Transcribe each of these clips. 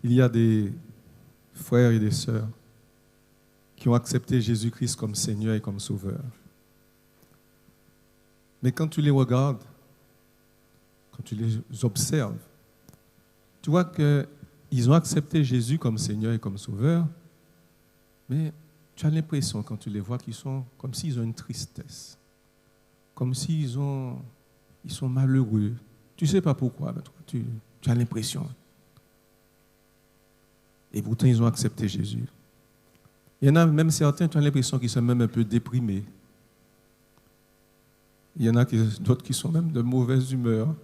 il y a des frères et des sœurs qui ont accepté Jésus-Christ comme Seigneur et comme Sauveur. Mais quand tu les regardes, quand tu les observes, tu vois qu'ils ont accepté Jésus comme Seigneur et comme Sauveur, mais tu as l'impression, quand tu les vois, qu'ils sont comme s'ils ont une tristesse, comme s'ils ils sont malheureux. Tu ne sais pas pourquoi, mais tu as l'impression. Et pourtant, ils ont accepté Jésus. Il y en a même certains, tu as l'impression qu'ils sont même un peu déprimés. Il y en a d'autres qui sont même de mauvaise humeur.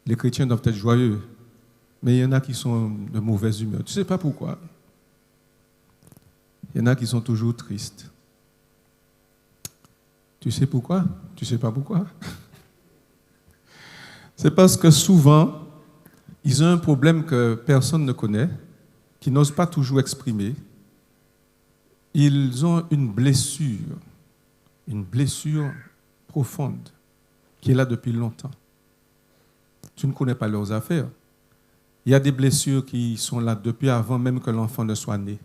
Les chrétiens doivent être joyeux, mais il y en a qui sont de mauvaise humeur. Tu ne sais pas pourquoi. Il y en a qui sont toujours tristes. Tu sais pourquoi? Tu ne sais pas pourquoi? C'est parce que souvent, ils ont un problème que personne ne connaît, qu'ils n'osent pas toujours exprimer. Ils ont une blessure profonde, qui est là depuis longtemps. Tu ne connais pas leurs affaires. Il y a des blessures qui sont là depuis avant même que l'enfant ne soit né.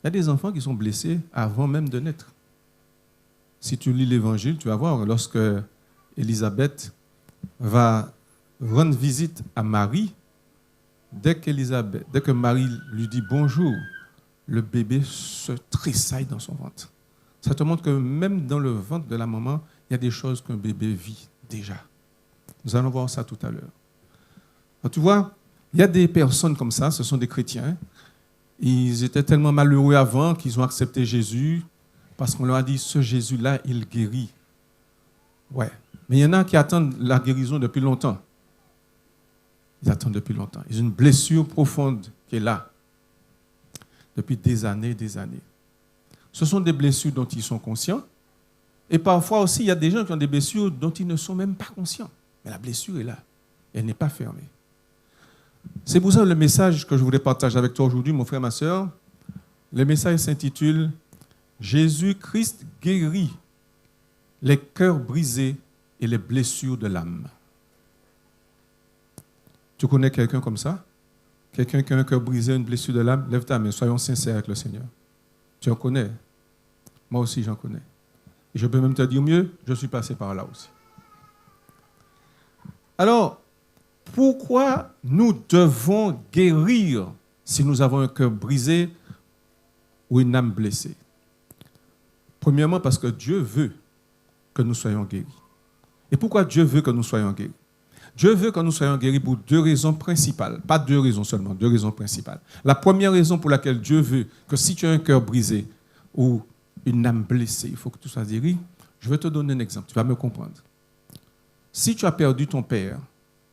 Il y a des enfants qui sont blessés avant même de naître. Si tu lis l'Évangile, tu vas voir, lorsque Élisabeth va rendre visite à Marie, dès que Marie lui dit bonjour, le bébé se tressaille dans son ventre. Ça te montre que même dans le ventre de la maman, il y a des choses qu'un bébé vit déjà. Nous allons voir ça tout à l'heure. Alors, tu vois, il y a des personnes comme ça, ce sont des chrétiens. Ils étaient tellement malheureux avant qu'ils ont accepté Jésus parce qu'on leur a dit, ce Jésus-là, il guérit. Ouais. Mais il y en a qui attendent la guérison depuis longtemps. Ils attendent depuis longtemps. Ils ont une blessure profonde qui est là. Depuis des années et des années. Ce sont des blessures dont ils sont conscients. Et parfois aussi, il y a des gens qui ont des blessures dont ils ne sont même pas conscients. Mais la blessure est là. Elle n'est pas fermée. C'est pour ça le message que je voulais partager avec toi aujourd'hui, mon frère, ma soeur. Le message s'intitule « Jésus-Christ guérit les cœurs brisés et les blessures de l'âme ». Tu connais quelqu'un comme ça? Quelqu'un qui a un cœur brisé, une blessure de l'âme? Lève ta main, soyons sincères avec le Seigneur. Tu en connais? Moi aussi, j'en connais. Et je peux même te dire mieux, je suis passé par là aussi. Alors, pourquoi nous devons guérir si nous avons un cœur brisé ou une âme blessée? Premièrement, parce que Dieu veut que nous soyons guéris. Et pourquoi Dieu veut que nous soyons guéris? Dieu veut que nous soyons guéris pour deux raisons principales. Pas deux raisons seulement, deux raisons principales. La première raison pour laquelle Dieu veut que si tu as un cœur brisé ou une âme blessée, il faut que tu sois guéri. Je vais te donner un exemple, tu vas me comprendre. Si tu as perdu ton père,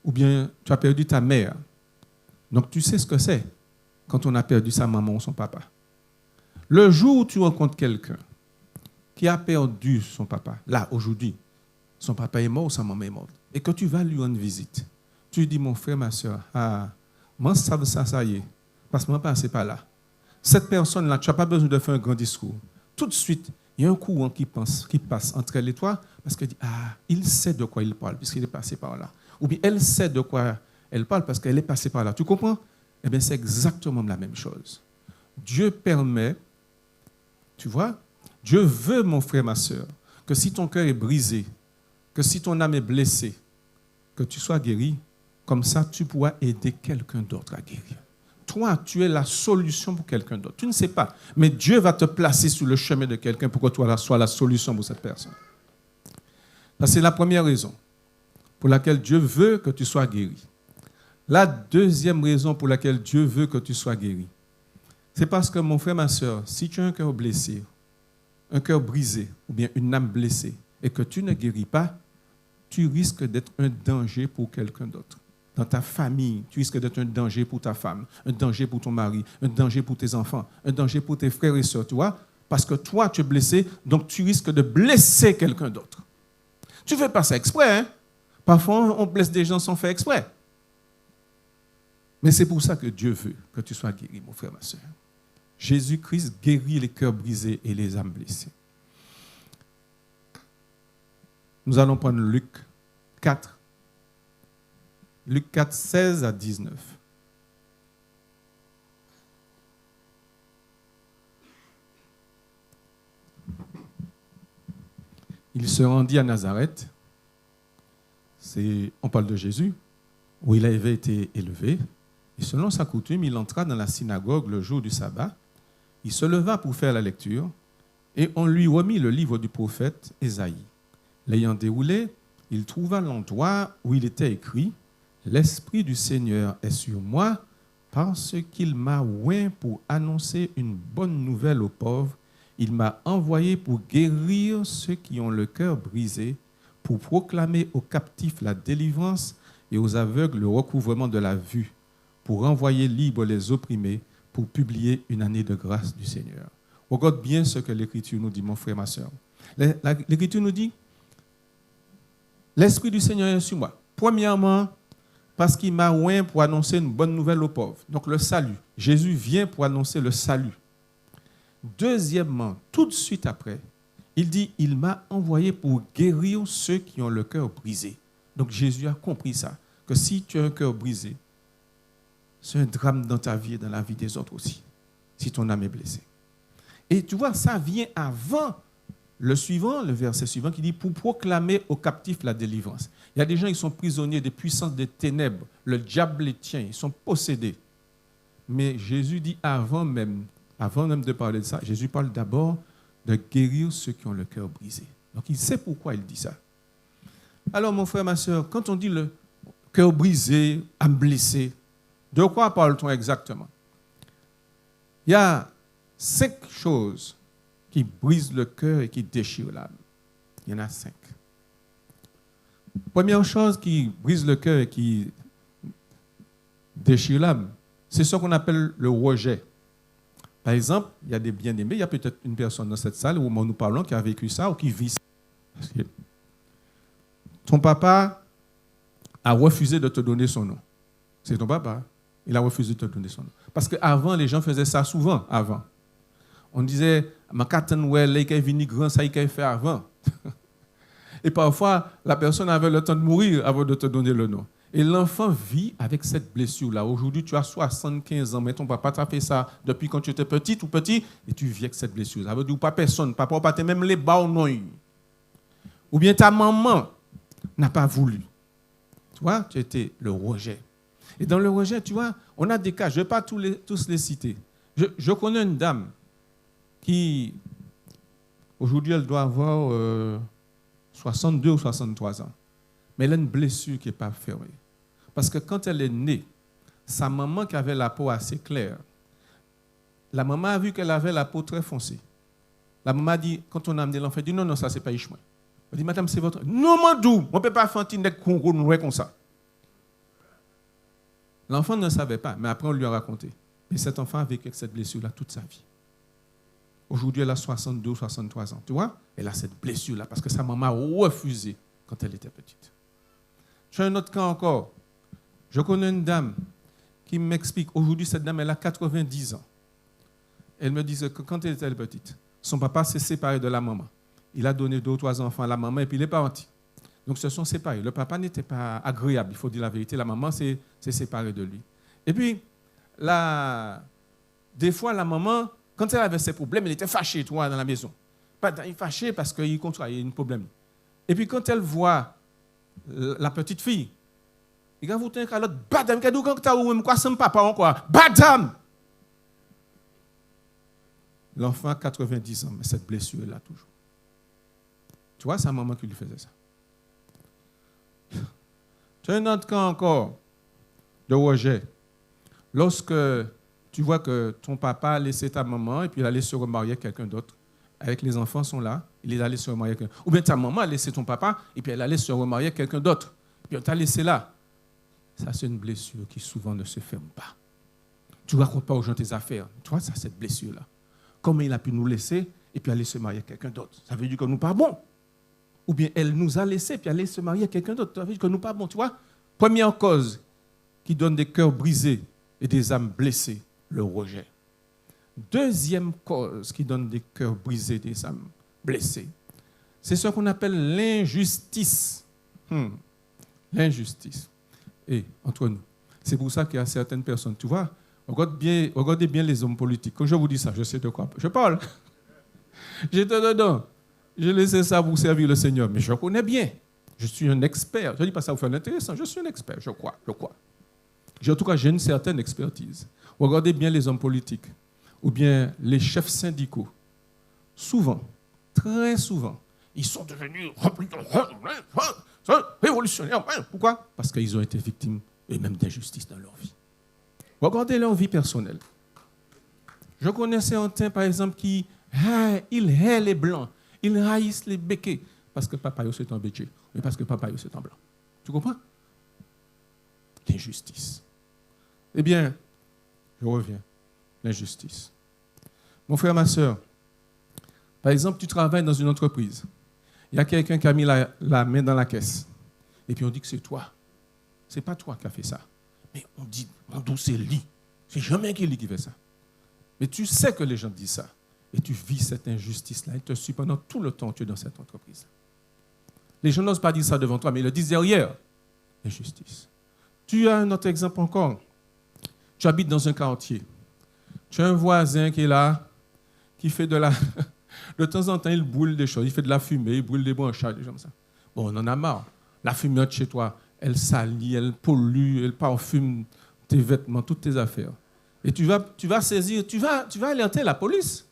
ou bien tu as perdu ta mère, donc tu sais ce que c'est quand on a perdu sa maman ou son papa. Le jour où tu rencontres quelqu'un qui a perdu son papa, là, aujourd'hui, son papa est mort ou sa maman est morte, et que tu vas lui rendre visite, tu lui dis, mon frère, ma soeur, moi, ça y est, parce que moi, passé par là. Cette personne-là, tu n'as pas besoin de faire un grand discours. Tout de suite, il y a un courant qui passe entre elle et toi, parce qu'elle dit, il sait de quoi il parle, puisqu'il est passé par là. Ou bien, elle sait de quoi elle parle, parce qu'elle est passée par là. Tu comprends? Eh bien, c'est exactement la même chose. Dieu permet, tu vois, Dieu veut, mon frère, ma soeur, que si ton cœur est brisé, que si ton âme est blessée, que tu sois guéri, comme ça, tu pourras aider quelqu'un d'autre à guérir. Toi, tu es la solution pour quelqu'un d'autre. Tu ne sais pas, mais Dieu va te placer sur le chemin de quelqu'un pour que toi sois la solution pour cette personne. Ça, c'est la première raison pour laquelle Dieu veut que tu sois guéri. La deuxième raison pour laquelle Dieu veut que tu sois guéri, c'est parce que, mon frère, ma soeur, si tu as un cœur blessé, un cœur brisé ou bien une âme blessée et que tu ne guéris pas, tu risques d'être un danger pour quelqu'un d'autre. Dans ta famille, tu risques d'être un danger pour ta femme, un danger pour ton mari, un danger pour tes enfants, un danger pour tes frères et sœurs, tu vois? Parce que toi, tu es blessé, donc tu risques de blesser quelqu'un d'autre. Tu ne fais pas ça exprès, hein? Parfois, on blesse des gens sans faire exprès. Mais c'est pour ça que Dieu veut que tu sois guéri, mon frère, ma soeur. Jésus-Christ guérit les cœurs brisés et les âmes blessées. Nous allons prendre Luc 4. Luc 4, 16 à 19. il se rendit à Nazareth. On parle de Jésus, où il avait été élevé. Et selon sa coutume, il entra dans la synagogue le jour du sabbat. Il se leva pour faire la lecture et on lui remit le livre du prophète Ésaïe. L'ayant déroulé, il trouva l'endroit où il était écrit « L'Esprit du Seigneur est sur moi parce qu'il m'a oint pour annoncer une bonne nouvelle aux pauvres. Il m'a envoyé pour guérir ceux qui ont le cœur brisé, pour proclamer aux captifs la délivrance et aux aveugles le recouvrement de la vue, pour envoyer libres les opprimés, pour publier une année de grâce du Seigneur. » Regarde bien ce que l'Écriture nous dit, mon frère, ma soeur. L'Écriture nous dit, l'Esprit du Seigneur est sur moi. Premièrement, parce qu'il m'a oint pour annoncer une bonne nouvelle aux pauvres. Donc le salut. Jésus vient pour annoncer le salut. Deuxièmement, tout de suite après, il dit, il m'a envoyé pour guérir ceux qui ont le cœur brisé. Donc Jésus a compris ça, que si tu as un cœur brisé, c'est un drame dans ta vie et dans la vie des autres aussi, si ton âme est blessée. Et tu vois, ça vient avant le suivant, le verset suivant, qui dit « Pour proclamer aux captifs la délivrance ». Il y a des gens qui sont prisonniers des puissances des ténèbres. Le diable les tient, ils sont possédés. Mais Jésus dit avant même de parler de ça, Jésus parle d'abord de guérir ceux qui ont le cœur brisé. Donc il sait pourquoi il dit ça. Alors mon frère, ma soeur, quand on dit le cœur brisé, âme blessée, de quoi parle-t-on exactement? Il y a 5 choses qui brisent le cœur et qui déchirent l'âme. Il y en a 5. Première chose qui brise le cœur et qui déchire l'âme, c'est ce qu'on appelle le rejet. Par exemple, il y a des bien-aimés, il y a peut-être une personne dans cette salle, au moment où nous parlons, qui a vécu ça ou qui vit ça. Ton papa a refusé de te donner son nom. C'est ton papa. Il a refusé de te donner son nom. Parce qu'avant, les gens faisaient ça souvent, avant. On disait, ma catanouelle, il est venu grand, ça il a fait avant. Et parfois, la personne avait le temps de mourir avant de te donner le nom. Et l'enfant vit avec cette blessure-là. Aujourd'hui, tu as 75 ans, mais ton papa t'a fait ça depuis quand tu étais petite ou petit, et tu vis avec cette blessure. Ça veut dire pas personne, papa, pas même les bas au nom. Ou bien ta maman n'a pas voulu. Tu vois, tu étais le rejet. Et dans le rejet, tu vois, on a des cas, je ne vais pas tous les citer. Je connais une dame qui, aujourd'hui, elle doit avoir 62 ou 63 ans. Mais elle a une blessure qui n'est pas fermée. Parce que quand elle est née, sa maman qui avait la peau assez claire, la maman a vu qu'elle avait la peau très foncée. La maman a dit, quand on a amené l'enfant, elle dit non, ça, c'est pas Ishmael. Elle dit, madame, c'est votre... Non, mandou, on ne peut pas faire un petit nec comme ça. L'enfant ne savait pas, mais après, on lui a raconté. Et cet enfant a vécu avec cette blessure-là toute sa vie. Aujourd'hui, elle a 62 ou 63 ans. Tu vois? Elle a cette blessure-là parce que sa maman a refusé quand elle était petite. J'ai un autre cas encore. Je connais une dame qui m'explique. Aujourd'hui, cette dame, elle a 90 ans. Elle me disait que quand elle était petite, son papa s'est séparé de la maman. Il a donné 2 ou 3 enfants à la maman et puis il est parti. Donc, ils se sont séparés. Le papa n'était pas agréable, il faut dire la vérité. La maman s'est séparée de lui. Et puis, des fois, la maman, quand elle avait ses problèmes, elle était fâchée, toi, dans la maison. Elle est fâchée parce qu'il y a un problème. Et puis, quand elle voit la petite fille, il va vous tenir à l'autre, badam, quand tu as quoi, c'est papa encore, badam! L'enfant a 90 ans, mais cette blessure est là toujours. Tu vois, c'est sa maman qui lui faisait ça. Tu as un autre cas encore de rejet. Lorsque tu vois que ton papa a laissé ta maman et puis il allait se remarier avec quelqu'un d'autre, avec les enfants sont là, il est allé se remarier avec quelqu'un. Ou bien ta maman a laissé ton papa et puis elle allait se remarier avec quelqu'un d'autre. Puis on t'a laissé là. Ça, c'est une blessure qui souvent ne se ferme pas. Tu ne racontes pas aux gens tes affaires. Tu vois, ça, cette blessure-là. Comment il a pu nous laisser et puis aller se marier avec quelqu'un d'autre? Ça veut dire que nous pas bons. Ou bien elle nous a laissés puis aller se marier avec quelqu'un d'autre. Ça veut dire que nous pas bons. Tu vois, première cause qui donne des cœurs brisés et des âmes blessées, le rejet. Deuxième cause qui donne des cœurs brisés, des âmes blessées, c'est ce qu'on appelle l'injustice. L'injustice. Et entre nous, c'est pour ça qu'il y a certaines personnes, tu vois, regardez bien les hommes politiques. Quand je vous dis ça, je sais de quoi je parle. J'étais dedans. J'ai laissé ça pour servir le Seigneur, mais je connais bien. Je suis un expert. Je ne dis pas ça pour faire l'intéressant, je suis un expert, je crois. En tout cas, j'ai une certaine expertise. Regardez bien les hommes politiques ou bien les chefs syndicaux. Souvent, très souvent, ils sont devenus révolutionnaires. Pourquoi? Parce qu'ils ont été victimes eux-mêmes d'injustice dans leur vie. Regardez leur vie personnelle. Je connais certains, par exemple, qui ils haïssent les blancs, ils haïssent les béquets, parce que papa c'est un béché, et parce que papa c'est un blanc. Tu comprends? L'injustice. Eh bien, je reviens. L'injustice. Mon frère, ma soeur, par exemple, tu travailles dans une entreprise. Il y a quelqu'un qui a mis la main dans la caisse. Et puis on dit que c'est toi. Ce n'est pas toi qui as fait ça. Mais on dit, mon doux, c'est lui. C'est jamais lui qui fait ça. Mais tu sais que les gens disent ça. Et tu vis cette injustice-là. Elle te suit pendant tout le temps que tu es dans cette entreprise. Les gens n'osent pas dire ça devant toi, mais ils le disent derrière. Injustice. Tu as un autre exemple encore. Tu habites dans un quartier. Tu as un voisin qui est là, qui fait de la... De temps en temps, il brûle des choses. Il fait de la fumée, il brûle des branchages, des choses comme ça. Bon, on en a marre. La fumette chez toi, elle salit, elle pollue, elle parfume tes vêtements, toutes tes affaires. Et tu vas saisir, tu vas alerter la police.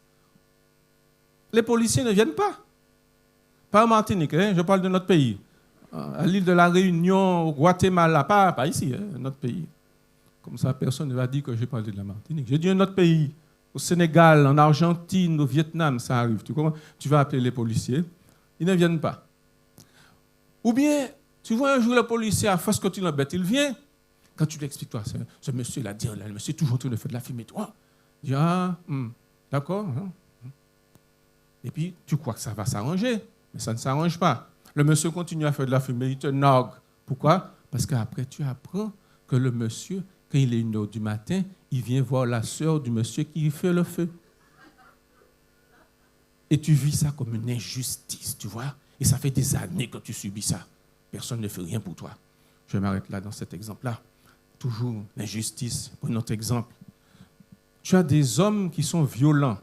Les policiers ne viennent pas. Pas en Martinique, hein, je parle de notre pays. À l'île de la Réunion, au Guatemala, pas ici, hein, notre pays. Comme ça, personne ne va dire que j'ai parlé de la Martinique. J'ai dit un autre pays. Au Sénégal, en Argentine, au Vietnam, ça arrive. Tu comprends? Tu vas appeler les policiers. Ils ne viennent pas. Ou bien, tu vois un jour le policier, à force que tu l'embêtes, il vient. Quand tu lui expliques, toi, ce monsieur-là, le monsieur est toujours en train de faire de la fumée. Toi, il dit, d'accord. Hein. Et puis, tu crois que ça va s'arranger. Mais ça ne s'arrange pas. Le monsieur continue à faire de la fumée, il te nargue. Pourquoi? Parce qu'après, tu apprends que le monsieur, quand il est 1h du matin, il vient voir la sœur du monsieur qui fait le feu. Et tu vis ça comme une injustice, tu vois. Et ça fait des années que tu subis ça. Personne ne fait rien pour toi. Je m'arrête là dans cet exemple-là. Toujours l'injustice. Pour notre exemple. Tu as des hommes qui sont violents.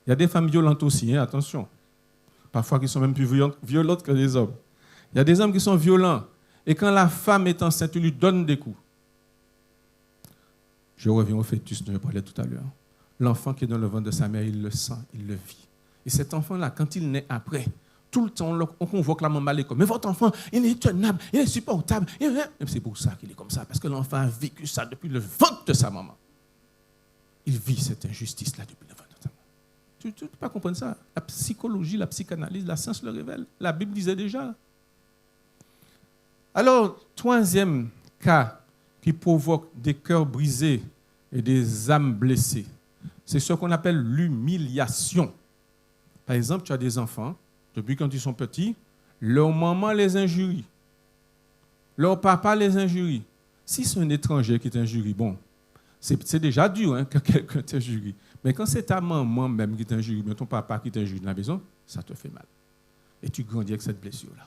Il y a des femmes violentes aussi, hein, attention. Parfois qui sont même plus violentes que les hommes. Il y a des hommes qui sont violents. Et quand la femme est enceinte, tu lui donnes des coups. Je reviens au fœtus dont je parlais tout à l'heure. L'enfant qui est dans le ventre de sa mère, il le sent, il le vit. Et cet enfant-là, quand il naît après, tout le temps, on convoque la maman à l'école. Mais votre enfant, il est tenable, il est supportable. C'est pour ça qu'il est comme ça, parce que l'enfant a vécu ça depuis le ventre de sa maman. Il vit cette injustice-là depuis le ventre de sa maman. Tu ne peux pas comprendre ça. La psychologie, la psychanalyse, la science le révèle. La Bible disait déjà. Alors, troisième cas qui provoque des cœurs brisés et des âmes blessées, c'est ce qu'on appelle l'humiliation. Par exemple, tu as des enfants, depuis quand ils sont petits, leur maman les injurie, leur papa les injurie. Si c'est un étranger qui t'injurie, bon, c'est déjà dur hein, que quelqu'un t'injurie. Mais quand c'est ta maman même qui t'injurie, mais ton papa qui t'injurie dans la maison, ça te fait mal. Et tu grandis avec cette blessure-là,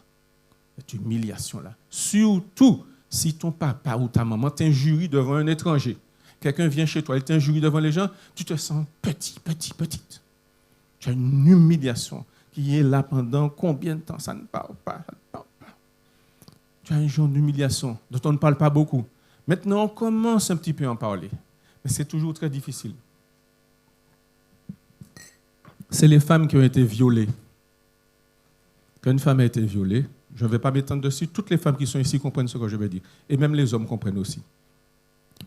cette humiliation-là. Surtout si ton papa ou ta maman t'injurie devant un étranger. Quelqu'un vient chez toi, il t'injurie devant les gens, tu te sens petite. Tu as une humiliation qui est là pendant combien de temps? Ça ne parle pas. Tu as un genre d'humiliation dont on ne parle pas beaucoup. Maintenant, on commence un petit peu à en parler. Mais c'est toujours très difficile. C'est les femmes qui ont été violées. Quand une femme a été violée, je ne vais pas m'étendre dessus, toutes les femmes qui sont ici comprennent ce que je vais dire. Et même les hommes comprennent aussi.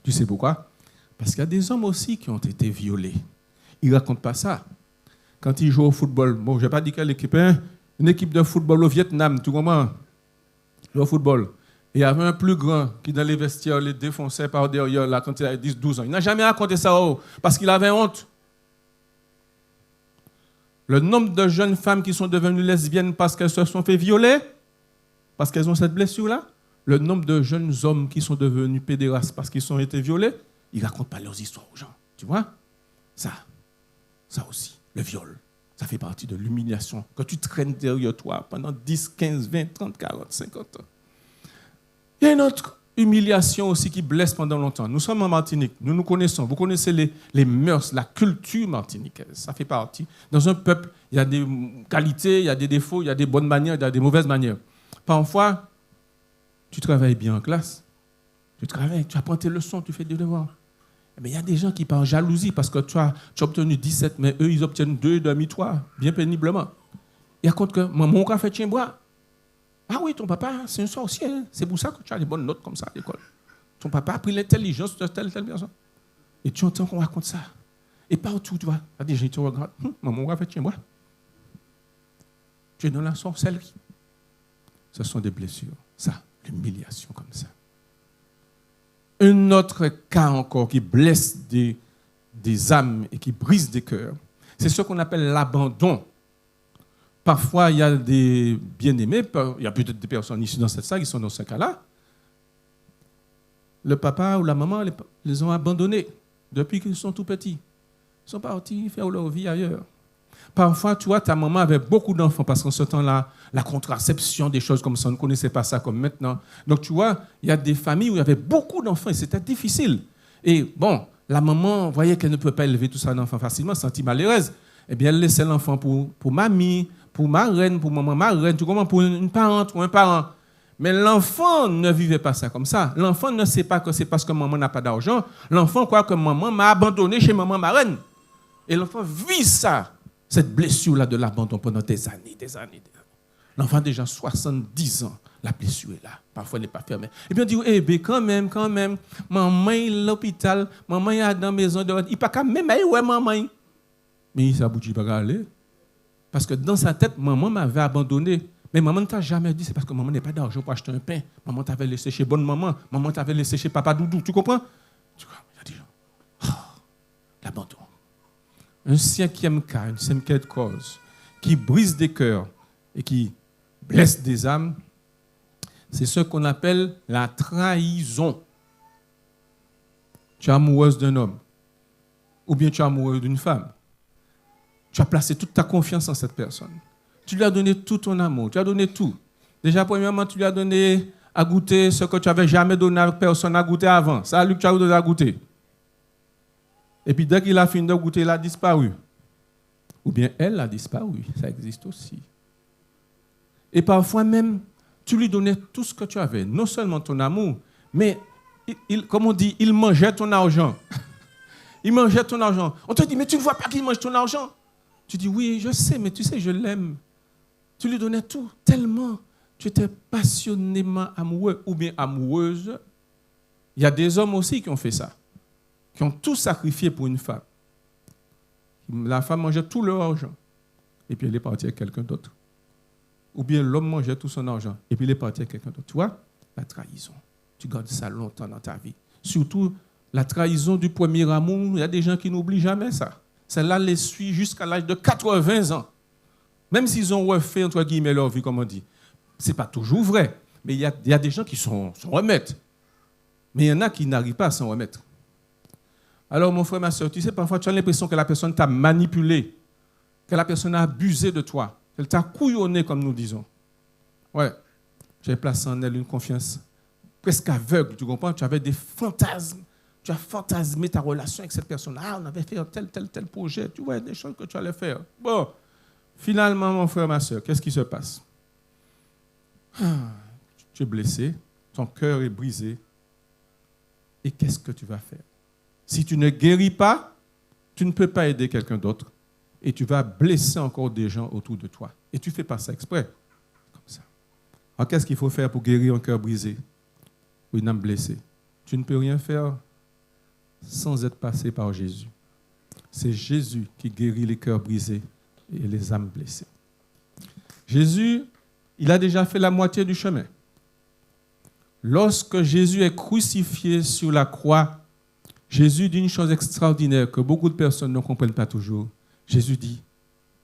Tu sais pourquoi? Parce qu'il y a des hommes aussi qui ont été violés. Ils ne racontent pas ça. Quand ils jouent au football, bon, je ne vais pas dire quelle équipe, hein, une équipe de football au Vietnam, tout le monde joue au football. Et il y avait un plus grand qui, dans les vestiaires, les défonçait par derrière là, quand il avait 10-12 ans. Il n'a jamais raconté ça parce qu'il avait honte. Le nombre de jeunes femmes qui sont devenues lesbiennes parce qu'elles se sont fait violer, parce qu'elles ont cette blessure-là, le nombre de jeunes hommes qui sont devenus pédérastes parce qu'ils ont été violés, ils ne racontent pas leurs histoires aux gens. Tu vois? Ça aussi, le viol, ça fait partie de l'humiliation que tu traînes derrière toi pendant 10, 15, 20, 30, 40, 50 ans. Il y a une autre humiliation aussi qui blesse pendant longtemps. Nous sommes en Martinique, nous nous connaissons. Vous connaissez les mœurs, la culture martiniquaise. Ça fait partie. Dans un peuple, il y a des qualités, il y a des défauts, il y a des bonnes manières, il y a des mauvaises manières. Parfois, tu travailles bien en classe, tu travailles, tu apprends tes leçons, tu fais des devoirs. Mais il y a des gens qui parlent jalousie parce que tu as obtenu 17, mais eux, ils obtiennent 2,5, 3, bien péniblement. Il y a compte que maman a fait tien bois. Ah oui, ton papa, c'est un sorcier. Hein? C'est pour ça que tu as des bonnes notes comme ça à l'école. Ton papa a pris l'intelligence de telle personne. Et tu entends qu'on raconte ça. Et partout, tu vois, il y a des gens qui te regardent. Maman a fait tien bois. Tu es dans la sorcellerie. Ce sont des blessures. Ça, l'humiliation comme ça. Un autre cas encore qui blesse des âmes et qui brise des cœurs, c'est ce qu'on appelle l'abandon. Parfois, il y a des bien-aimés, il y a peut-être des personnes ici dans cette salle qui sont dans ce cas-là. Le papa ou la maman les ont abandonnés depuis qu'ils sont tout petits. Ils sont partis faire leur vie ailleurs. Parfois, tu vois, ta maman avait beaucoup d'enfants parce qu'en ce temps-là, la contraception, des choses comme ça, on ne connaissait pas ça comme maintenant. Donc, tu vois, il y a des familles où il y avait beaucoup d'enfants et c'était difficile. Et bon, la maman voyait qu'elle ne pouvait pas élever tout ça d'enfants facilement, se sentit malheureuse. Eh bien, elle laissait l'enfant pour mamie, pour ma reine, pour maman, ma reine, tu comprends, pour une parente ou un parent. Mais l'enfant ne vivait pas ça comme ça. L'enfant ne sait pas que c'est parce que maman n'a pas d'argent. L'enfant croit que maman m'a abandonné chez maman, ma reine. Et l'enfant vit ça. Cette blessure-là de l'abandon pendant des années. L'enfant a déjà 70 ans, la blessure est là. Parfois, elle n'est pas fermée. Et puis on dit, eh bien, quand même, maman est à l'hôpital, maman est dans la maison de... Il n'y a pas qu'à même, ouais, maman. Mais il s'aboutit pas à aller. Parce que dans sa tête, maman m'avait abandonné. Mais maman ne t'a jamais dit, c'est parce que maman n'a pas d'argent pour acheter un pain. Maman t'avait laissé chez bonne maman. Maman t'avait laissé chez papa doudou. Tu comprends? Il y a des gens. L'abandon. Un cinquième cas, une cinquième cause qui brise des cœurs et qui blesse des âmes, c'est ce qu'on appelle la trahison. Tu es amoureuse d'un homme ou bien tu es amoureux d'une femme. Tu as placé toute ta confiance en cette personne. Tu lui as donné tout ton amour, tu as donné tout. Déjà, premièrement, tu lui as donné à goûter ce que tu n'avais jamais donné à personne à goûter avant. Ça, lui, tu as donné à goûter. Et puis, dès qu'il a fini de goûter, il a disparu. Ou bien, elle a disparu. Ça existe aussi. Et parfois même, tu lui donnais tout ce que tu avais. Non seulement ton amour, mais, comme on dit, il mangeait ton argent. Il mangeait ton argent. On te dit, mais tu ne vois pas qu'il mange ton argent? Tu dis, oui, je sais, mais tu sais, je l'aime. Tu lui donnais tout, tellement tu étais passionnément amoureux ou bien amoureuse. Il y a des hommes aussi qui ont fait ça, qui ont tout sacrifié pour une femme. La femme mangeait tout leur argent, et puis elle est partie avec quelqu'un d'autre. Ou bien l'homme mangeait tout son argent, et puis il est parti avec quelqu'un d'autre. Tu vois, la trahison. Tu gardes ça longtemps dans ta vie. Surtout, la trahison du premier amour, il y a des gens qui n'oublient jamais ça. Celle-là les suit jusqu'à l'âge de 80 ans. Même s'ils ont refait, entre guillemets, leur vie, comme on dit. Ce n'est pas toujours vrai. Mais il y a des gens qui s'en remettent. Mais il y en a qui n'arrivent pas à s'en remettre. Alors, mon frère, ma soeur, tu sais, parfois, tu as l'impression que la personne t'a manipulé, que la personne a abusé de toi, qu'elle t'a couillonné, comme nous disons. Ouais, j'ai placé en elle une confiance presque aveugle, tu comprends? Tu avais des fantasmes. Tu as fantasmé ta relation avec cette personne. Ah, on avait fait tel projet. Tu vois, des choses que tu allais faire. Bon, finalement, mon frère, ma soeur, qu'est-ce qui se passe? Tu es blessé, ton cœur est brisé. Et qu'est-ce que tu vas faire? Si tu ne guéris pas, tu ne peux pas aider quelqu'un d'autre. Et tu vas blesser encore des gens autour de toi. Et tu ne fais pas ça exprès. Comme ça. Alors, qu'est-ce qu'il faut faire pour guérir un cœur brisé ou une âme blessée? Tu ne peux rien faire sans être passé par Jésus. C'est Jésus qui guérit les cœurs brisés et les âmes blessées. Jésus, il a déjà fait la moitié du chemin. Lorsque Jésus est crucifié sur la croix, Jésus dit une chose extraordinaire que beaucoup de personnes ne comprennent pas toujours. Jésus dit,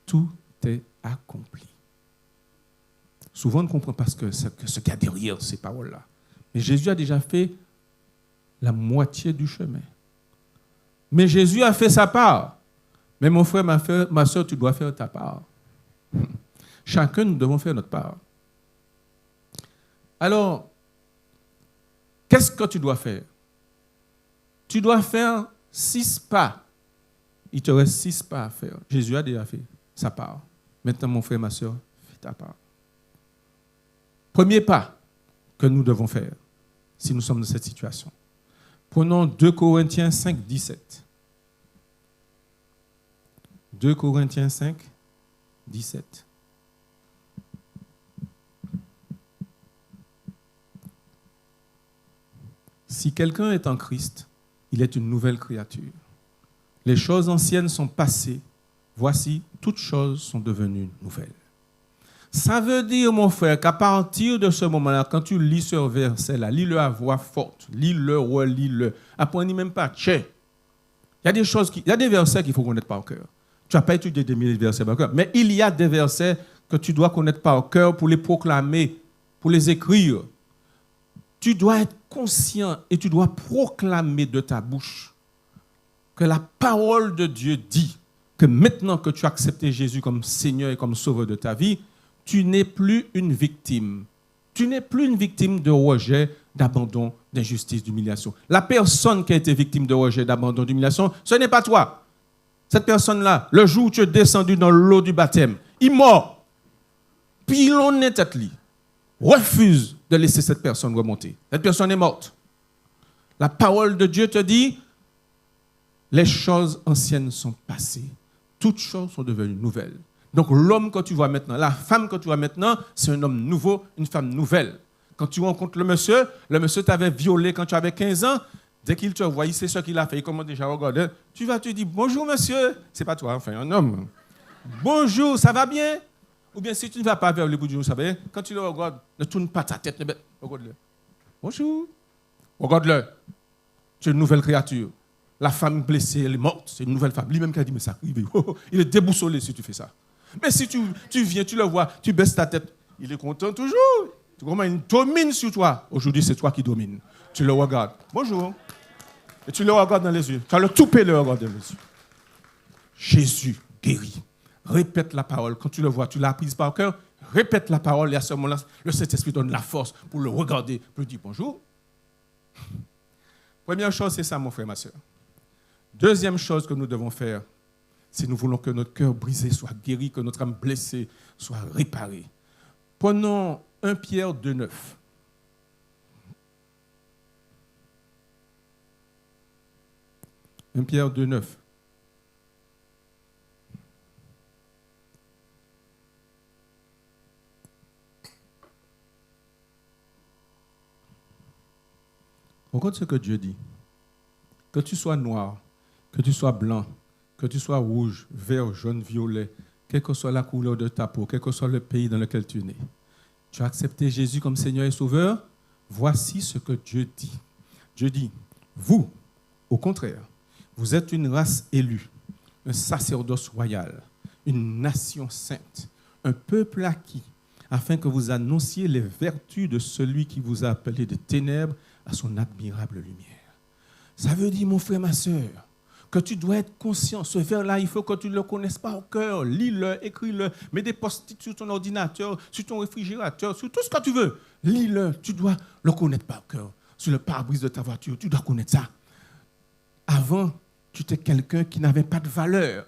tout est accompli. Souvent, on ne comprend pas ce qu'il y a derrière ces paroles-là. Mais Jésus a déjà fait la moitié du chemin. Mais Jésus a fait sa part. Mais mon frère, ma soeur, tu dois faire ta part. Chacun, nous devons faire notre part. Alors, Qu'est-ce que tu dois faire? Tu dois faire 6 pas. Il te reste 6 pas à faire. Jésus a déjà fait sa part. Maintenant, mon frère, ma soeur, fais ta part. Premier pas que nous devons faire si nous sommes dans cette situation. Prenons 2 Corinthiens 5, 17. 2 Corinthiens 5, 17. Si quelqu'un est en Christ, il est une nouvelle créature. Les choses anciennes sont passées. Voici, toutes choses sont devenues nouvelles. Ça veut dire, mon frère, qu'à partir de ce moment-là, quand tu lis ce verset-là, lis-le à voix forte, lis-le, relis-le. Apprenez même pas, tchè. Il y a des versets qu'il faut connaître par cœur. Tu n'as pas étudié des milliers de versets par cœur, mais il y a des versets que tu dois connaître par cœur pour les proclamer, pour les écrire. Tu dois être conscient et tu dois proclamer de ta bouche que la parole de Dieu dit que maintenant que tu as accepté Jésus comme Seigneur et comme Sauveur de ta vie, tu n'es plus une victime. Tu n'es plus une victime de rejet, d'abandon, d'injustice, d'humiliation. La personne qui a été victime de rejet, d'abandon, d'humiliation, ce n'est pas toi. Cette personne-là, le jour où tu es descendu dans l'eau du baptême, il est mort. Puis l'on est tête li. Refuse de laisser cette personne remonter. Cette personne est morte. La parole de Dieu te dit, les choses anciennes sont passées. Toutes choses sont devenues nouvelles. Donc l'homme que tu vois maintenant, la femme que tu vois maintenant, c'est un homme nouveau, une femme nouvelle. Quand tu rencontres le monsieur t'avait violé quand tu avais 15 ans, dès qu'il te voit, il sait ce qu'il a fait, il commence déjà à regarder. Tu vas te dire, bonjour monsieur, c'est pas toi, enfin un homme. Bonjour, ça va bien? Ou bien si tu ne vas pas vers le bout du jour, ça va bien? Quand tu le regardes, ne tourne pas ta tête, regarde-le. Bonjour. Regarde-le. Tu es une nouvelle créature. La femme blessée, elle est morte, c'est une nouvelle femme. Lui-même qui a dit, mais ça, il est déboussolé si tu fais ça. Mais si tu viens, tu le vois, tu baisses ta tête, il est content toujours. Tu comprends, il domine sur toi. Aujourd'hui, c'est toi qui domines. Tu le regardes. Bonjour. Et tu le regardes dans les yeux. Tu as le toupet le regard dans les yeux. Jésus guérit. Répète la parole. Quand tu le vois, tu l'as apprise par cœur. Répète la parole et à ce moment-là, le Saint-Esprit donne la force pour le regarder, pour lui dire bonjour. Première chose, c'est ça, mon frère, ma soeur. Deuxième chose que nous devons faire, si nous voulons que notre cœur brisé soit guéri, que notre âme blessée soit réparée. Prenons 1 Pierre 2,9. 1 Pierre 2,9. Regarde ce que Dieu dit. Que tu sois noir, que tu sois blanc, que tu sois rouge, vert, jaune, violet, quelle que soit la couleur de ta peau, quel que soit le pays dans lequel tu es né, tu as accepté Jésus comme Seigneur et Sauveur, voici ce que Dieu dit. Dieu dit, vous, au contraire, vous êtes une race élue, un sacerdoce royal, une nation sainte, un peuple acquis, afin que vous annonciez les vertus de celui qui vous a appelé des ténèbres à son admirable lumière. Ça veut dire, mon frère, ma soeur, que tu dois être conscient. Ce vers-là, il faut que tu le connaisses pas au cœur. Lis-le, écris-le, mets des post-it sur ton ordinateur, sur ton réfrigérateur, sur tout ce que tu veux. Lis-le, tu dois le connaître par cœur. Sur le pare-brise de ta voiture, tu dois connaître ça. Avant, tu étais quelqu'un qui n'avait pas de valeur.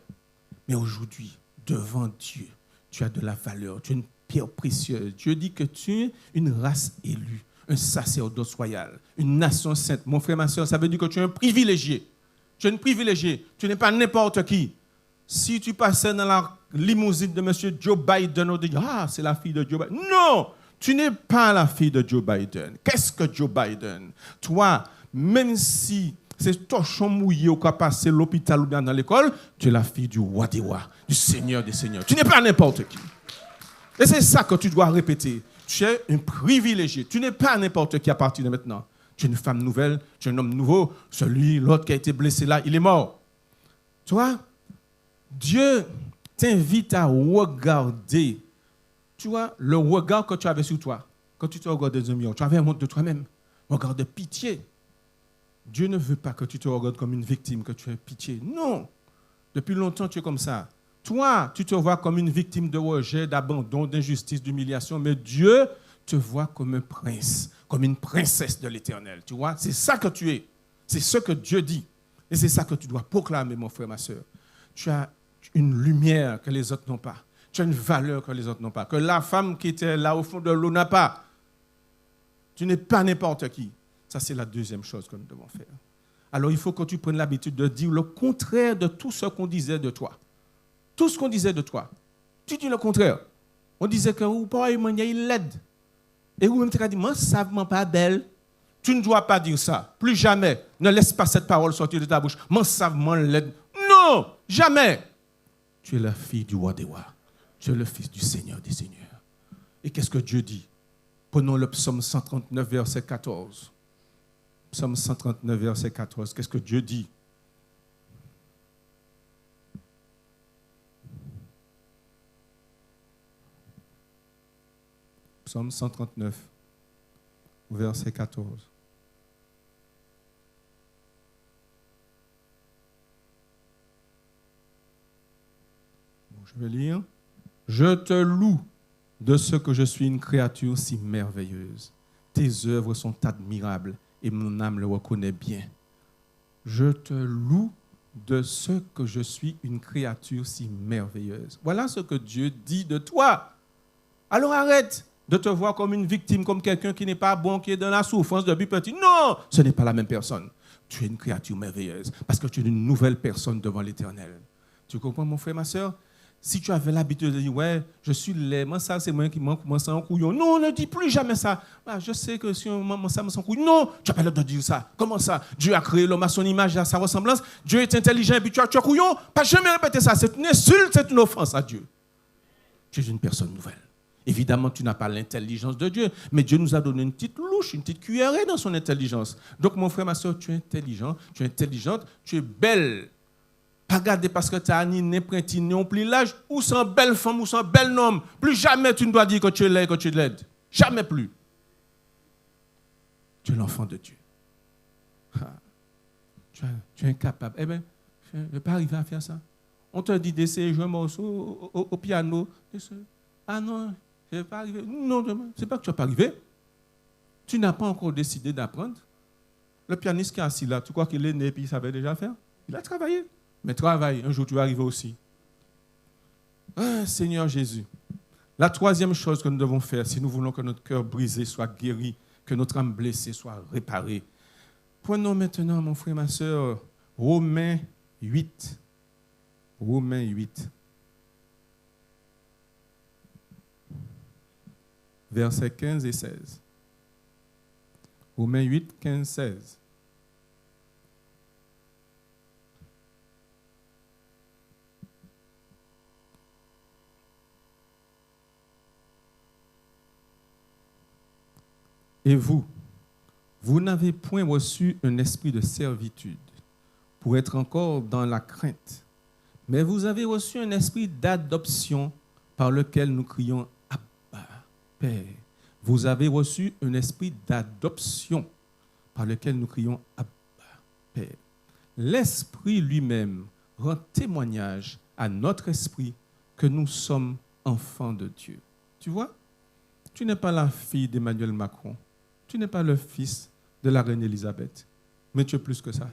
Mais aujourd'hui, devant Dieu, tu as de la valeur. Tu es une pierre précieuse. Dieu dit que tu es une race élue, un sacerdoce royal, une nation sainte. Mon frère, ma soeur, ça veut dire que tu es un privilégié. Tu es un privilégié. Tu n'es pas n'importe qui. Si tu passais dans la limousine de M. Joe Biden, on te dit, ah, c'est la fille de Joe Biden. Non, tu n'es pas la fille de Joe Biden. Qu'est-ce que Joe Biden? Toi, même si c'est torchon mouillé ou qu'à passer l'hôpital ou bien dans l'école, tu es la fille du roi des rois, du Seigneur des seigneurs. Tu n'es pas n'importe qui. Et c'est ça que tu dois répéter. Tu es un privilégié. Tu n'es pas n'importe qui à partir de maintenant. Tu es une femme nouvelle, tu es un homme nouveau. L'autre qui a été blessé là, il est mort. Tu vois, Dieu t'invite à regarder, tu vois, le regard que tu avais sur toi. Quand tu te regardes dans un miroir, tu avais honte de toi-même. Regard de pitié. Dieu ne veut pas que tu te regardes comme une victime, que tu aies pitié. Non. Depuis longtemps, tu es comme ça. Toi, tu te vois comme une victime de rejet, d'abandon, d'injustice, d'humiliation, mais Dieu te voit comme un prince, comme une princesse de l'Éternel. Tu vois, c'est ça que tu es. C'est ce que Dieu dit. Et c'est ça que tu dois proclamer, mon frère, ma soeur. Tu as une lumière que les autres n'ont pas. Tu as une valeur que les autres n'ont pas. Que la femme qui était là au fond de l'eau n'a pas. Tu n'es pas n'importe qui. Ça, c'est la deuxième chose que nous devons faire. Alors, il faut que tu prennes l'habitude de dire le contraire de tout ce qu'on disait de toi. Tout ce qu'on disait de toi. Tu dis le contraire. On disait que ou pas il l'aide. Et vous même tu as dit moi savement pas belle. Tu ne dois pas dire ça. Plus jamais. Ne laisse pas cette parole sortir de ta bouche. Moi savement l'aide. Non, jamais. Tu es la fille du roi des rois. Tu es le fils du Seigneur des seigneurs. Et qu'est-ce que Dieu dit? Prenons le psaume 139 verset 14. Psaume 139 verset 14. Qu'est-ce que Dieu dit? Psaume 139, verset 14. Bon, je vais lire. Je te loue de ce que je suis une créature si merveilleuse. Tes œuvres sont admirables et mon âme le reconnaît bien. Je te loue de ce que je suis une créature si merveilleuse. Voilà ce que Dieu dit de toi. Alors arrête de te voir comme une victime, comme quelqu'un qui n'est pas bon, qui est dans la souffrance depuis petit. Non, ce n'est pas la même personne. Tu es une créature merveilleuse parce que tu es une nouvelle personne devant l'Éternel. Tu comprends, mon frère, ma soeur? Si tu avais l'habitude de dire, ouais, je suis laid, moi ça c'est moi qui manque, moi ça en couillon. Non, ne dis plus jamais ça. Ah, je sais que si moi ça me sent couillon. Non, tu n'as pas le droit de dire ça. Comment ça? Dieu a créé l'homme à son image et à sa ressemblance. Dieu est intelligent et puis tu as couillon. Pas jamais répéter ça. C'est une insulte, c'est une offense à Dieu. Tu es une personne nouvelle. Évidemment, tu n'as pas l'intelligence de Dieu, mais Dieu nous a donné une petite louche, une petite cuillerée dans son intelligence. Donc, mon frère, ma soeur, tu es intelligent, tu es intelligente, tu es belle. Pas garder parce que tu as ni n'imprenti, ni on plie l'âge, ou sans belle femme, ou sans bel homme. Plus jamais tu ne dois dire que tu es laid, que tu es laide. Jamais plus. Tu es l'enfant de Dieu. Tu es incapable. Eh bien, je ne vais pas arriver à faire ça. On te dit d'essayer de jouer un morceau au piano. Ah non, je ne vais pas arriver. Non, ce n'est pas que tu ne vas pas arriver. Tu n'as pas encore décidé d'apprendre. Le pianiste qui est assis là, tu crois qu'il est né et puis il savait déjà faire? Il a travaillé. Mais travaille, un jour tu vas arriver aussi. Ah, Seigneur Jésus. La troisième chose que nous devons faire, si nous voulons que notre cœur brisé soit guéri, que notre âme blessée soit réparée. Prenons maintenant, mon frère, ma soeur, Romains 8. Romains 8. Versets 15 et 16. Romains 8, 15, 16. Et vous n'avez point reçu un esprit de servitude pour être encore dans la crainte, mais vous avez reçu un esprit d'adoption par lequel nous crions « Abba, Père ». Vous avez reçu un esprit d'adoption par lequel nous crions « Abba, Père ». L'Esprit lui-même rend témoignage à notre esprit que nous sommes enfants de Dieu. Tu vois, tu n'es pas la fille d'Emmanuel Macron. Tu n'es pas le fils de la reine Élisabeth, mais tu es plus que ça.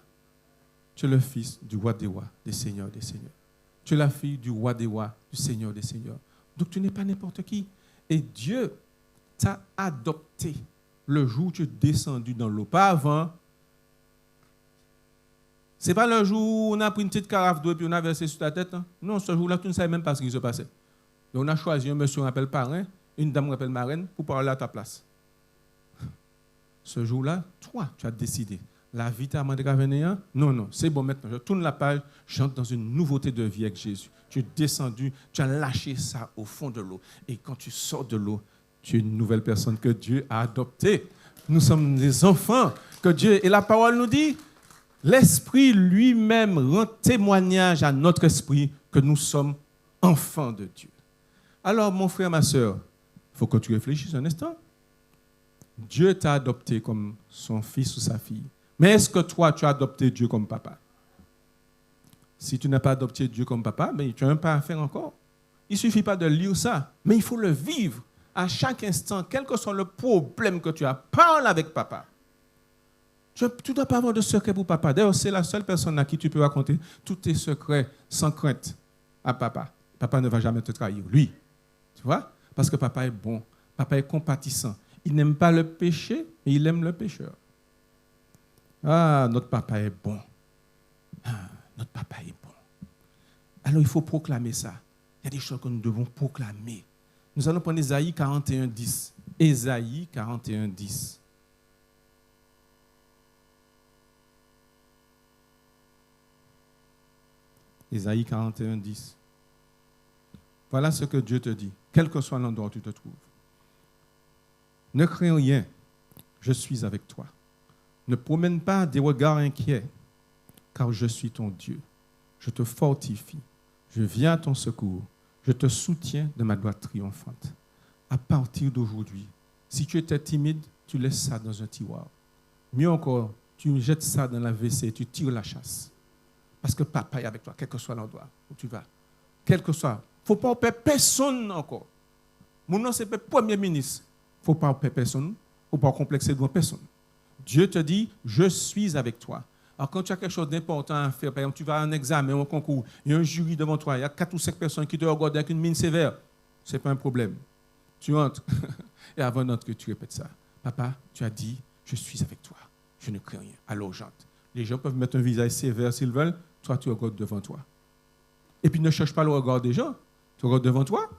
Tu es le fils du roi des rois, des seigneurs des seigneurs. Tu es la fille du roi des rois, du seigneur des seigneurs. Donc tu n'es pas n'importe qui. Et Dieu t'a adopté le jour où tu es descendu dans l'eau. Pas avant. Ce n'est pas le jour où on a pris une petite carafe d'eau et puis on a versé sur ta tête. Hein? Non, ce jour-là, tu ne savais même pas ce qui se passait. Donc on a choisi un monsieur qu'on appelle parrain, une dame qu'on appelle marraine pour parler à ta place. Ce jour-là, toi, tu as décidé. La vie t'a demandé à venir. Non, c'est bon maintenant. Je tourne la page, j'entre dans une nouveauté de vie avec Jésus. Tu es descendu, tu as lâché ça au fond de l'eau. Et quand tu sors de l'eau, tu es une nouvelle personne que Dieu a adoptée. Nous sommes des enfants que Dieu... Et la parole nous dit, l'Esprit lui-même rend témoignage à notre esprit que nous sommes enfants de Dieu. Alors, mon frère, ma soeur, il faut que tu réfléchisses un instant. Dieu t'a adopté comme son fils ou sa fille. Mais est-ce que toi, tu as adopté Dieu comme papa? Si tu n'as pas adopté Dieu comme papa, ben, tu as un pas à faire encore. Il ne suffit pas de lire ça, mais il faut le vivre. À chaque instant, quel que soit le problème que tu as, parle avec papa. Tu ne dois pas avoir de secret pour papa. D'ailleurs, c'est la seule personne à qui tu peux raconter tous tes secrets sans crainte à papa. Papa ne va jamais te trahir, lui. Tu vois? Parce que papa est bon. Papa est compatissant. Il n'aime pas le péché, mais il aime le pécheur. Ah, notre papa est bon. Ah, notre papa est bon. Alors, il faut proclamer ça. Il y a des choses que nous devons proclamer. Nous allons prendre Ésaïe 41, 10. Ésaïe 41, 10. Ésaïe 41, 10. Voilà ce que Dieu te dit, quel que soit l'endroit où tu te trouves. Ne crains rien, je suis avec toi. Ne promène pas des regards inquiets, car je suis ton Dieu. Je te fortifie, je viens à ton secours, je te soutiens de ma droite triomphante. À partir d'aujourd'hui, si tu étais timide, tu laisses ça dans un tiroir. Mieux encore, tu jettes ça dans la WC, tu tires la chasse. Parce que papa est avec toi, quel que soit l'endroit où tu vas. Quel que soit. Il ne faut pas perdre personne encore. Mon nom, c'est le Premier ministre. Il ne faut pas perdre personne. Il ne faut pas complexer devant personne. Dieu te dit, je suis avec toi. Alors, quand tu as quelque chose d'important à faire, par exemple, tu vas à un examen, un concours, il y a un jury devant toi, il y a 4 ou 5 personnes qui te regardent avec une mine sévère, ce n'est pas un problème. Tu entres, et avant d'entrer, tu répètes ça. Papa, tu as dit, je suis avec toi. Je ne crains rien. Alors, j'entre. Les gens peuvent mettre un visage sévère s'ils veulent, toi, tu regardes devant toi. Et puis, ne cherche pas le regard des gens. Tu regardes devant toi.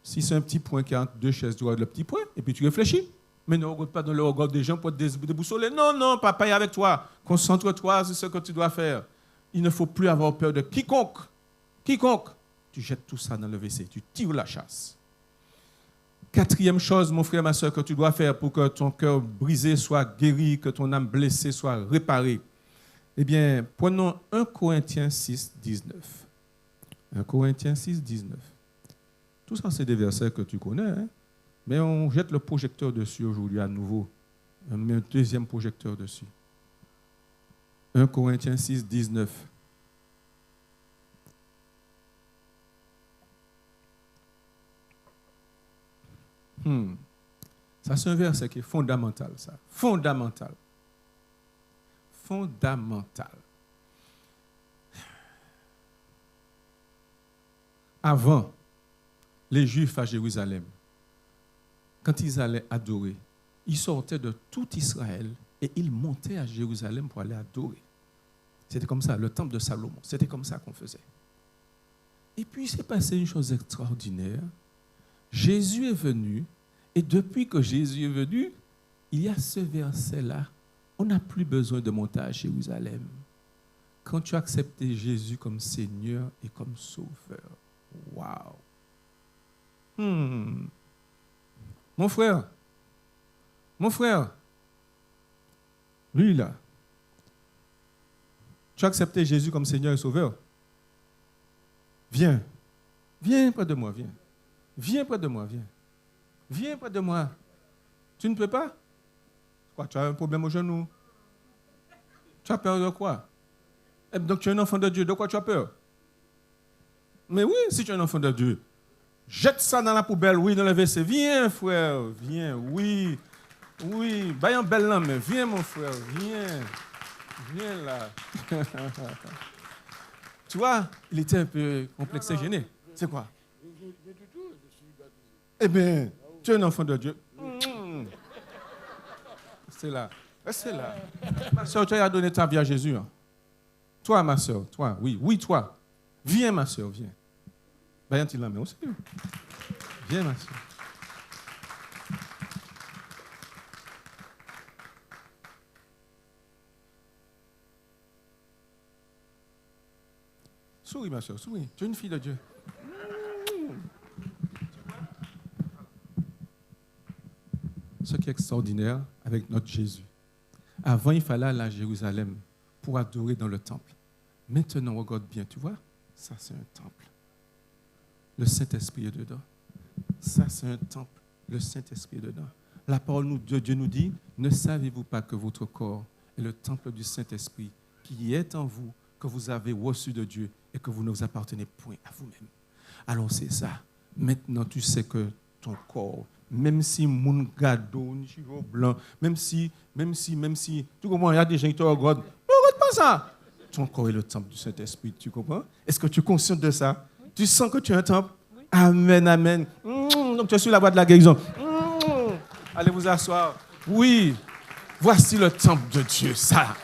Si c'est un petit point qui est entre deux chaises, tu regardes le petit point, et puis tu réfléchis. Mais ne regarde pas dans le regard des gens pour te déboussoler. Non, non, papa est avec toi. Concentre-toi sur ce que tu dois faire. Il ne faut plus avoir peur de quiconque. Quiconque. Tu jettes tout ça dans le WC. Tu tires la chasse. Quatrième chose, mon frère, ma soeur, que tu dois faire pour que ton cœur brisé soit guéri, que ton âme blessée soit réparée. Eh bien, prenons 1 Corinthiens 6, 19. 1 Corinthiens 6, 19. Tout ça, c'est des versets que tu connais, hein? Mais on jette le projecteur dessus aujourd'hui à nouveau. On met un deuxième projecteur dessus. 1 Corinthiens 6, 19. Ça, c'est un verset qui est fondamental, ça. Fondamental. Fondamental. Avant, les Juifs à Jérusalem, quand ils allaient adorer, ils sortaient de tout Israël et ils montaient à Jérusalem pour aller adorer. C'était comme ça, le temple de Salomon. C'était comme ça qu'on faisait. Et puis, il s'est passé une chose extraordinaire. Jésus est venu, et depuis que Jésus est venu, il y a ce verset-là. On n'a plus besoin de monter à Jérusalem. Quand tu as accepté Jésus comme Seigneur et comme Sauveur, waouh! Mon frère, lui là, tu as accepté Jésus comme Seigneur et Sauveur? Viens près de moi, viens. Viens près de moi, viens. Viens près de moi. Tu ne peux pas? Quoi, tu as un problème au genou? Tu as peur de quoi? Donc tu es un enfant de Dieu, de quoi tu as peur? Mais oui, si tu es un enfant de Dieu, jette ça dans la poubelle, oui, dans le WC. Viens, frère, viens, oui. Oui, baille en belle langue, mais viens, mon frère, viens. Viens là. Tu vois, il était un peu complexé, gêné. C'est quoi? Eh bien, tu es un enfant de Dieu. C'est là. C'est là. Ma soeur, tu as donné ta vie à Jésus. Hein? Toi, ma soeur, toi, oui. Oui, toi. Viens, ma soeur, viens. Baille en main aussi. Viens, ma soeur. Souris, ma soeur, souris. Tu es une fille de Dieu. Ce qui est extraordinaire avec notre Jésus. Avant, il fallait aller à Jérusalem pour adorer dans le temple. Maintenant, regarde bien, tu vois, ça c'est un temple. Le Saint-Esprit est dedans. Ça c'est un temple. Le Saint-Esprit est dedans. La parole de Dieu nous dit, ne savez-vous pas que votre corps est le temple du Saint-Esprit qui est en vous, que vous avez reçu de Dieu et que vous ne vous appartenez point à vous-même. Alors c'est ça. Maintenant, tu sais que ton corps. Même si mon gado, ni cheveux blancs, même si, tu comprends, il y a des gens qui te regardent. Ne regarde pas ça. Ton corps est le temple du Saint-Esprit, tu comprends? Est-ce que tu es conscient de ça? Oui. Tu sens que tu es un temple? Oui. Amen, amen. Donc tu es sur la voie de la guérison. Allez vous asseoir. Oui, voici le temple de Dieu, ça.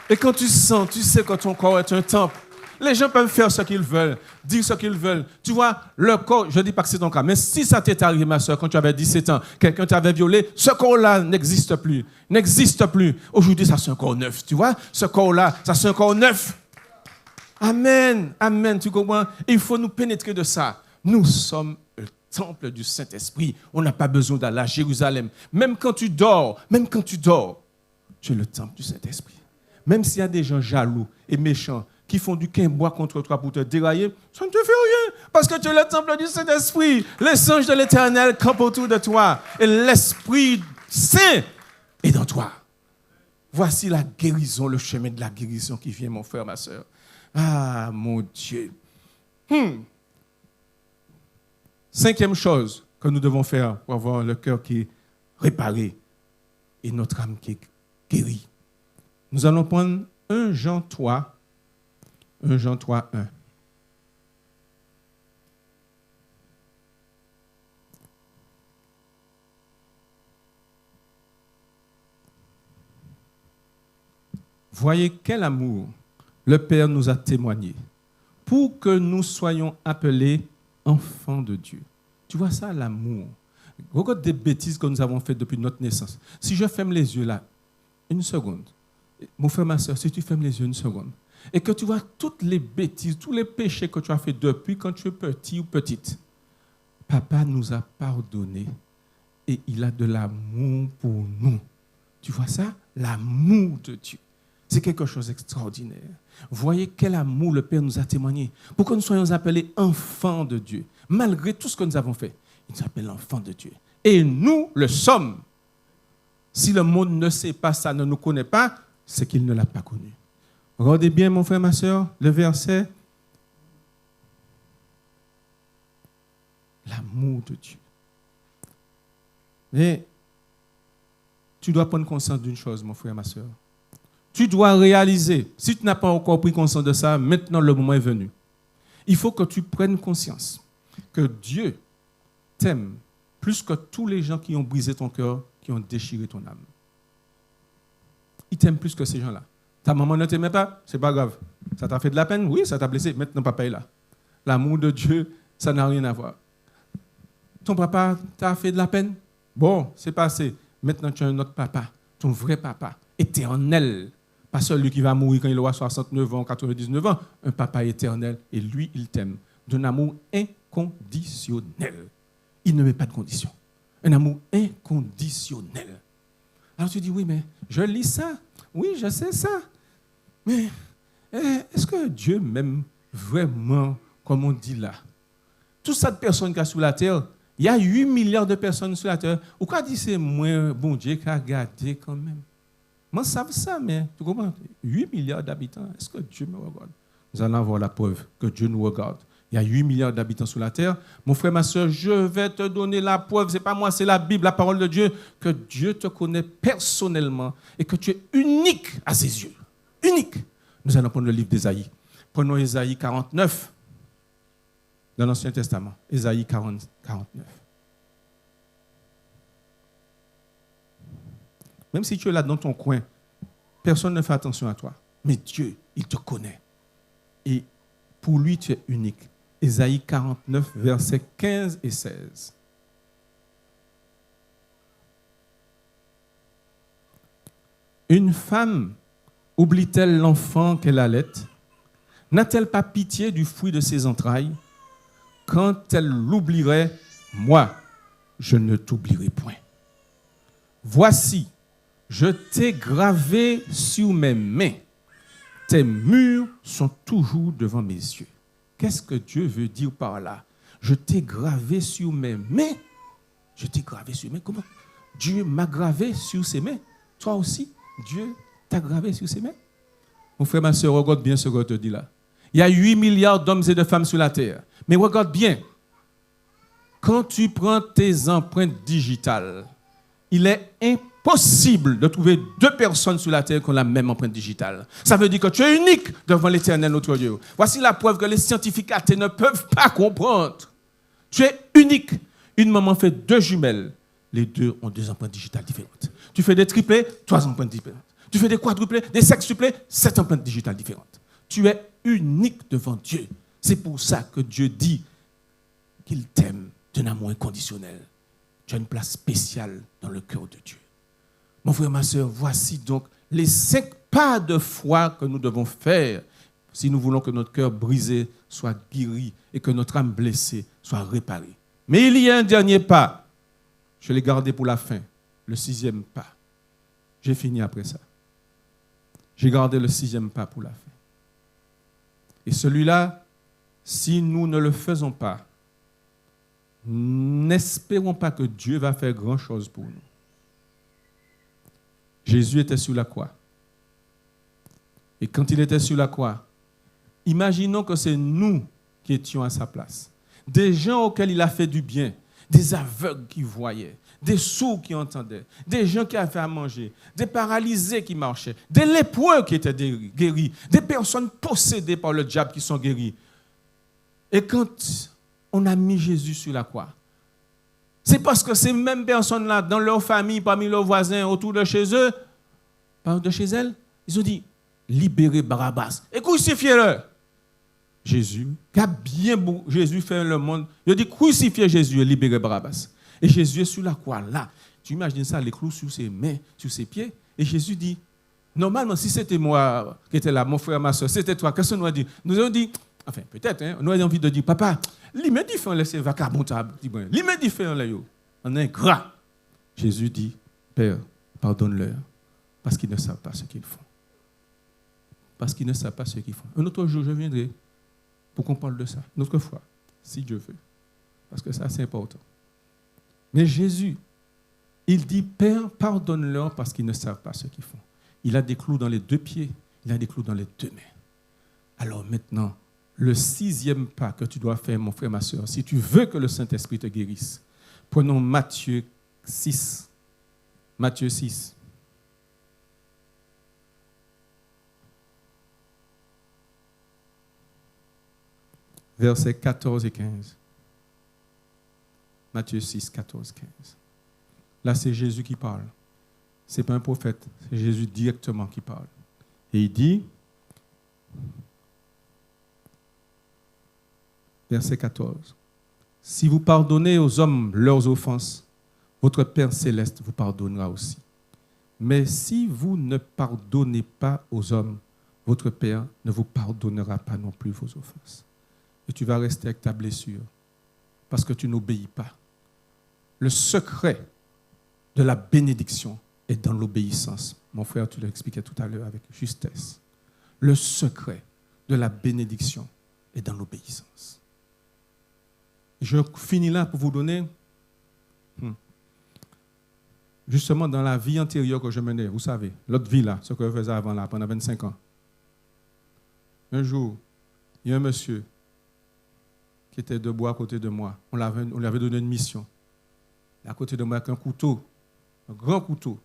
Et quand tu sens, tu sais que ton corps est un temple. Les gens peuvent faire ce qu'ils veulent, dire ce qu'ils veulent. Tu vois, le corps, je ne dis pas que c'est ton cas, mais si ça t'est arrivé, ma soeur, quand tu avais 17 ans, quelqu'un t'avait violé, ce corps-là n'existe plus. N'existe plus. Aujourd'hui, ça c'est un corps neuf. Tu vois, ce corps-là, ça c'est un corps neuf. Amen. Amen. Tu comprends? Il faut nous pénétrer de ça. Nous sommes le temple du Saint-Esprit. On n'a pas besoin d'aller à Jérusalem. Même quand tu dors, tu es le temple du Saint-Esprit. Même s'il y a des gens jaloux et méchants, qui font du quimbois contre toi pour te dérailler, ça ne te fait rien. Parce que tu es le temple du Saint-Esprit. Les anges de l'Éternel campent autour de toi. Et l'Esprit Saint est dans toi. Voici la guérison, le chemin de la guérison qui vient, mon frère, ma soeur. Ah, mon Dieu. Cinquième chose que nous devons faire pour avoir le cœur qui est réparé et notre âme qui est guérie. Nous allons prendre 1 Jean 3, 1 Jean 3, 1. Voyez quel amour le Père nous a témoigné pour que nous soyons appelés enfants de Dieu. Tu vois ça, l'amour. Regarde des bêtises que nous avons faites depuis notre naissance. Si je ferme les yeux là, une seconde, mon frère, ma soeur, si tu fermes les yeux une seconde, et que tu vois toutes les bêtises, tous les péchés que tu as fait depuis quand tu es petit ou petite, Papa nous a pardonné et il a de l'amour pour nous. Tu vois ça? L'amour de Dieu. C'est quelque chose d'extraordinaire. Voyez quel amour le Père nous a témoigné pour que nous soyons appelés enfants de Dieu. Malgré tout ce que nous avons fait, il nous appelle enfants de Dieu. Et nous le sommes. Si le monde ne sait pas ça, ne nous connaît pas, c'est qu'il ne l'a pas connu. Regardez bien, mon frère, ma soeur, le verset. L'amour de Dieu. Mais tu dois prendre conscience d'une chose, mon frère, ma soeur. Tu dois réaliser, si tu n'as pas encore pris conscience de ça, maintenant le moment est venu. Il faut que tu prennes conscience que Dieu t'aime plus que tous les gens qui ont brisé ton cœur, qui ont déchiré ton âme. Il t'aime plus que ces gens-là. Ta maman ne t'aimait pas, c'est pas grave. Ça t'a fait de la peine? Oui, ça t'a blessé. Maintenant, papa est là. L'amour de Dieu, ça n'a rien à voir. Ton papa t'a fait de la peine? Bon, c'est passé. Maintenant, tu as un autre papa, ton vrai papa, éternel. Pas celui qui va mourir quand il aura 69 ans, 99 ans. Un papa éternel. Et lui, il t'aime. D'un amour inconditionnel. Il ne met pas de condition. Un amour inconditionnel. Alors tu dis, oui, mais je lis ça. Oui, je sais ça. Mais est-ce que Dieu m'aime vraiment, comme on dit là? Toutes ces personnes qui sont sur la terre, il y a 8 milliards de personnes sur la terre. Pourquoi dire c'est moins bon Dieu qui a gardé quand même? Moi, je sais ça, mais tu comprends? 8 milliards d'habitants, est-ce que Dieu me regarde? Nous allons avoir la preuve que Dieu nous regarde. Il y a 8 milliards d'habitants sur la terre. Mon frère, ma soeur, je vais te donner la preuve. Ce n'est pas moi, c'est la Bible, la parole de Dieu, que Dieu te connaît personnellement et que tu es unique à ses yeux. Unique. Nous allons prendre le livre d'Ésaïe. Prenons Ésaïe 49 dans l'Ancien Testament. Ésaïe 49. Même si tu es là dans ton coin, personne ne fait attention à toi. Mais Dieu, il te connaît. Et pour lui, tu es unique. Ésaïe 49, versets 15 et 16. Une femme oublie-t-elle l'enfant qu'elle allait? N'a-t-elle pas pitié du fruit de ses entrailles? Quand elle l'oublierait, moi, je ne t'oublierai point. Voici, je t'ai gravé sur mes mains. Tes murs sont toujours devant mes yeux. Qu'est-ce que Dieu veut dire par là? Je t'ai gravé sur mes mains. Je t'ai gravé sur mes mains. Comment? Dieu m'a gravé sur ses mains. Toi aussi, Dieu t'a gravé sur ses mains. Mon frère, ma soeur, regarde bien ce que je te dis là. Il y a 8 milliards d'hommes et de femmes sur la terre. Mais regarde bien. Quand tu prends tes empreintes digitales, il est impossible de trouver deux personnes sur la terre qui ont la même empreinte digitale. Ça veut dire que tu es unique devant l'Éternel, notre Dieu. Voici la preuve que les scientifiques athées ne peuvent pas comprendre. Tu es unique. Une maman fait deux jumelles. Les deux ont deux empreintes digitales différentes. Tu fais des triplés, 3 empreintes différentes. Tu fais des quadruplés, des sextuplés, 7 empreintes digitales différentes. Tu es unique devant Dieu. C'est pour ça que Dieu dit qu'il t'aime d'un amour inconditionnel. Tu as une place spéciale dans le cœur de Dieu. Mon frère, ma soeur, voici donc les 5 pas de foi que nous devons faire si nous voulons que notre cœur brisé soit guéri et que notre âme blessée soit réparée. Mais il y a un dernier pas. Je l'ai gardé pour la fin, le 6e pas. J'ai fini après ça. J'ai gardé le 6e pas pour la fin. Et celui-là, si nous ne le faisons pas, n'espérons pas que Dieu va faire grand-chose pour nous. Jésus était sur la croix. Et quand il était sur la croix, imaginons que c'est nous qui étions à sa place. Des gens auxquels il a fait du bien, des aveugles qui voyaient, des sourds qui entendaient, des gens qui avaient à manger, des paralysés qui marchaient, des lépreux qui étaient guéris, des personnes possédées par le diable qui sont guéries. Et quand on a mis Jésus sur la croix, c'est parce que ces mêmes personnes-là, dans leur famille, parmi leurs voisins, autour de chez eux, de chez elles, ils ont dit, libérez Barabbas et crucifiez-le. Jésus, Jésus fait le monde, il a dit, crucifiez Jésus et libérez Barabbas. Et Jésus est sur la croix là. Tu imagines ça, les clous sur ses mains, sur ses pieds. Et Jésus dit, normalement, si c'était moi qui étais là, mon frère, ma soeur, c'était toi, qu'est-ce qu'on nous a dit? Nous avons dit, enfin, peut-être, on a envie de dire, papa, l'immédiat fait, on laisse vagabondable. L'immédiat fait, on est ingrat. Jésus dit, Père, pardonne-leur, parce qu'ils ne savent pas ce qu'ils font. Parce qu'ils ne savent pas ce qu'ils font. Un autre jour, je viendrai pour qu'on parle de ça, une autre fois, si Dieu veut. Parce que ça, c'est important. Mais Jésus, il dit, Père, pardonne-leur parce qu'ils ne savent pas ce qu'ils font. Il a des clous dans les 2 pieds, il a des clous dans les 2 mains. Alors maintenant, le 6e pas que tu dois faire, mon frère, ma soeur, si tu veux que le Saint-Esprit te guérisse, prenons Matthieu 6. Matthieu 6. Versets 14 et 15. Matthieu 6, 14, 15. Là, c'est Jésus qui parle. Ce n'est pas un prophète, c'est Jésus directement qui parle. Et il dit, verset 14, « Si vous pardonnez aux hommes leurs offenses, votre Père céleste vous pardonnera aussi. Mais si vous ne pardonnez pas aux hommes, votre Père ne vous pardonnera pas non plus vos offenses. Et tu vas rester avec ta blessure parce que tu n'obéis pas. Le secret de la bénédiction est dans l'obéissance. Mon frère, tu l'as expliqué tout à l'heure avec justesse. Le secret de la bénédiction est dans l'obéissance. Je finis là pour vous donner, justement dans la vie antérieure que je menais, vous savez, l'autre vie là, ce que je faisais avant là, pendant 25 ans. Un jour, il y a un monsieur qui était debout à côté de moi. On lui avait donné une mission. À côté de moi avec un couteau, un grand couteau.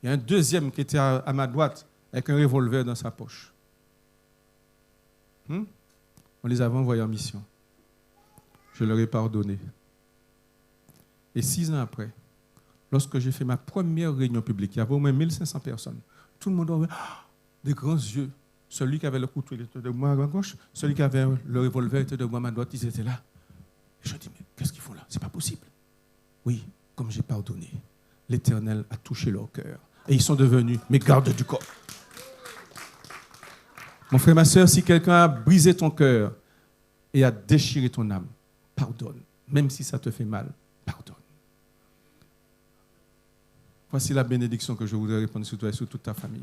Il y a un deuxième qui était à ma droite avec un revolver dans sa poche. On les avait envoyés en mission. Je leur ai pardonné. Et 6 ans après, lorsque j'ai fait ma première réunion publique, il y avait au moins 1500 personnes. Tout le monde avait des grands yeux. Celui qui avait le couteau était de moi à ma gauche, celui qui avait le revolver était de moi à ma droite, ils étaient là. Et je dis, mais qu'est-ce qu'ils font là? C'est pas possible. Oui, comme j'ai pardonné, l'Éternel a touché leur cœur. Et ils sont devenus mes gardes du corps. Mon frère, ma soeur, si quelqu'un a brisé ton cœur et a déchiré ton âme, pardonne. Même si ça te fait mal, pardonne. Voici la bénédiction que je voudrais répondre sur toi et sur toute ta famille.